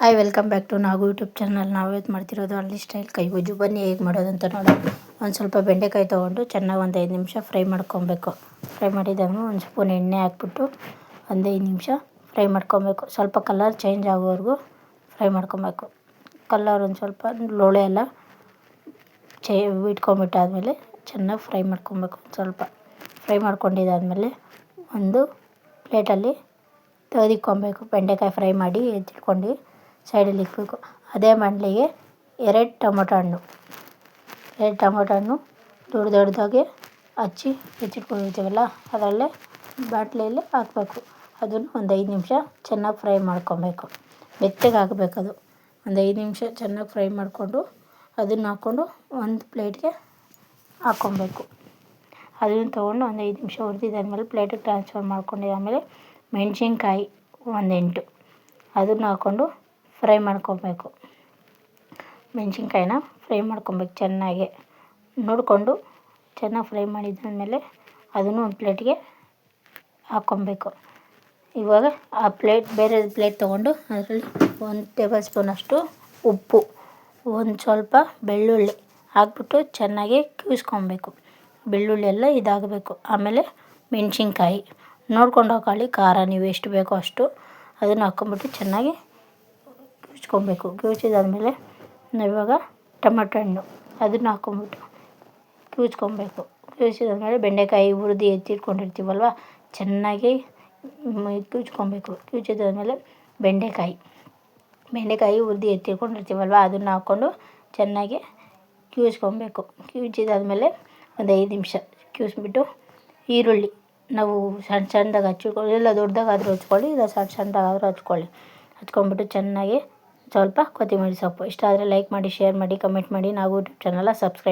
Hi welcome back to ನಾವು YouTube channel. ನಾವು ಇವತ್ತು ಮಾಡ್ತಿರೋದು ಹಳ್ಳಿ ಸ್ಟೈಲ್ ಕೈ ಗೊಜ್ಜು. ಬನ್ನಿ ಹೇಗೆ ಮಾಡೋದಂತ ನೋಡೋಣ. ಒಂದು ಸ್ವಲ್ಪ ಬೆಂಡೆಕಾಯಿ ತೊಗೊಂಡು ಚೆನ್ನಾಗಿ ಒಂದು 5 ನಿಮಿಷ ಫ್ರೈ ಮಾಡ್ಕೊಬೇಕು. ಫ್ರೈ ಮಾಡಿದಾಗ ಒಂದು ಸ್ಪೂನ್ ಎಣ್ಣೆ ಹಾಕ್ಬಿಟ್ಟು ಒಂದು 5 ನಿಮಿಷ ಫ್ರೈ ಮಾಡ್ಕೊಬೇಕು. ಸ್ವಲ್ಪ ಕಲರ್ ಚೇಂಜ್ ಆಗೋವರೆಗೂ ಫ್ರೈ ಮಾಡ್ಕೊಬೇಕು. ಕಲರ್ ಒಂದು ಸ್ವಲ್ಪ ಲೋಳೆ ಎಲ್ಲ ಬಿಟ್ಕೊಂಬಿಟ್ಟಾದಮೇಲೆ ಚೆನ್ನಾಗಿ ಫ್ರೈ ಮಾಡ್ಕೊಬೇಕು. ಸ್ವಲ್ಪ ಫ್ರೈ ಮಾಡ್ಕೊಂಡಿದ್ದಾದಮೇಲೆ ಒಂದು ಪ್ಲೇಟಲ್ಲಿ ತೆಗೆದಿಕ್ಕೊಬೇಕು. ಬೆಂಡೆಕಾಯಿ ಫ್ರೈ ಮಾಡಿ ಎತ್ತಿಟ್ಕೊಂಡು ಸೈಡಲ್ಲಿ ಇಕ್ಬೇಕು. ಅದೇ ಬಾಣಲೆಗೆ 2 ಟೊಮೊಟೊ ಹಣ್ಣು ದೊಡ್ಡದಾಗಿ ಹಚ್ಚಿ ಹೆಚ್ಚಿಟ್ಕೊಂಡಿರ್ತೀವಲ್ಲ ಅದರಲ್ಲೇ ಬಾಣಲೆಯಲ್ಲಿ ಹಾಕಬೇಕು. ಅದನ್ನು ಒಂದು 5 ನಿಮಿಷ ಚೆನ್ನಾಗಿ ಫ್ರೈ ಮಾಡ್ಕೊಬೇಕು. ಮೆತ್ತಗೆ ಹಾಕಬೇಕದು. ಒಂದು 5 ನಿಮಿಷ ಚೆನ್ನಾಗಿ ಫ್ರೈ ಮಾಡಿಕೊಂಡು ಅದನ್ನು ಹಾಕ್ಕೊಂಡು ಒಂದು ಪ್ಲೇಟ್ಗೆ ಹಾಕ್ಕೊಬೇಕು. ಅದನ್ನು ತೊಗೊಂಡು ಒಂದು 5 ನಿಮಿಷ ಹುರಿದಿದ್ದಾದಮೇಲೆ ಪ್ಲೇಟಿಗೆ ಟ್ರಾನ್ಸ್ಫರ್ ಮಾಡ್ಕೊಂಡಿದ್ದಾದಮೇಲೆ ಮೆಣಸಿನ್ಕಾಯಿ ಒಂದು 8 ಅದನ್ನು ಹಾಕ್ಕೊಂಡು ಫ್ರೈ ಮಾಡ್ಕೊಬೇಕು. ಮೆಣಸಿನ್ಕಾಯಿನ ಫ್ರೈ ಮಾಡ್ಕೊಬೇಕು ಚೆನ್ನಾಗಿ ನೋಡಿಕೊಂಡು. ಚೆನ್ನಾಗಿ ಫ್ರೈ ಮಾಡಿದ್ದಾದಮೇಲೆ ಅದನ್ನು ಒಂದು ಪ್ಲೇಟ್ಗೆ ಹಾಕ್ಕೊಬೇಕು. ಇವಾಗ ಬೇರೆ ಪ್ಲೇಟ್ ತೊಗೊಂಡು ಅದರಲ್ಲಿ 1 ಟೇಬಲ್ ಸ್ಪೂನಷ್ಟು ಉಪ್ಪು, ಒಂದು ಸ್ವಲ್ಪ ಬೆಳ್ಳುಳ್ಳಿ ಹಾಕ್ಬಿಟ್ಟು ಚೆನ್ನಾಗಿ ಕ್ಯೂಸ್ಕೊಬೇಕು. ಬೆಳ್ಳುಳ್ಳಿ ಎಲ್ಲ ಇದಾಗಬೇಕು. ಆಮೇಲೆ ಮೆಣಸಿನ್ಕಾಯಿ ನೋಡ್ಕೊಂಡು ಹಾಕೊಳ್ಳಿ, ಖಾರ ನೀವು ಎಷ್ಟು ಬೇಕೋ ಅಷ್ಟು. ಅದನ್ನು ಹಾಕ್ಕೊಂಬಿಟ್ಟು ಚೆನ್ನಾಗಿ ಕ್ಯೂಚ್ಕೊಬೇಕು. ಕ್ಯೂಚಿದಾದಮೇಲೆ ಇವಾಗ ಟೊಮೊಟೊ ಹಣ್ಣು ಅದನ್ನು ಹಾಕ್ಕೊಂಬಿಟ್ಟು ಕ್ಯೂಚ್ಕೊಬೇಕು. ಕ್ಯೂಚಿದಾದಮೇಲೆ ಬೆಂಡೆಕಾಯಿ ಹುರಿದು ಎತ್ತಿಟ್ಕೊಂಡಿರ್ತೀವಲ್ವ ಚೆನ್ನಾಗಿ ಕ್ಯೂಚ್ಕೊಬೇಕು. ಕ್ಯೂಚಿದಾದಮೇಲೆ ಬೆಂಡೆಕಾಯಿ ಹುರಿದು ಎತ್ತಿಟ್ಕೊಂಡಿರ್ತೀವಲ್ವ ಅದನ್ನು ಹಾಕ್ಕೊಂಡು ಚೆನ್ನಾಗಿ ಕ್ಯೂಚ್ಕೊಬೇಕು. ಕ್ಯೂಚಿದಾದಮೇಲೆ ಒಂದು 5 ನಿಮಿಷ ಕ್ಯೂಚ್ಬಿಟ್ಟು ಈರುಳ್ಳಿ ನಾವು ಸಣ್ಣದಾಗಿ ಹಚ್ಚಿಟ್ಕೊಳ್ಳಿ, ಇಲ್ಲ ದೊಡ್ಡದಾಗಾದರೂ ಹಚ್ಕೊಳ್ಳಿ, ಇಲ್ಲ ಸಣ್ಣದಾಗಾದರೂ ಹಚ್ಕೊಂಬಿಟ್ಟು ಚೆನ್ನಾಗಿ ಸ್ವಲ್ಪ ಕೊತ್ತಂಬರಿ ಸೊಪ್ಪು. ಇಷ್ಟ ಆದರೆ ಲೈಕ್ ಮಾಡಿ, ಶೇರ್ ಮಾಡಿ, ಕಮೆಂಟ್ ಮಾಡಿ. ನಾವು ಯೂಟ್ಯೂಬ್ ಚಾನಲ್ನ ಸಬ್ಸ್ಕ್ರೈಬ್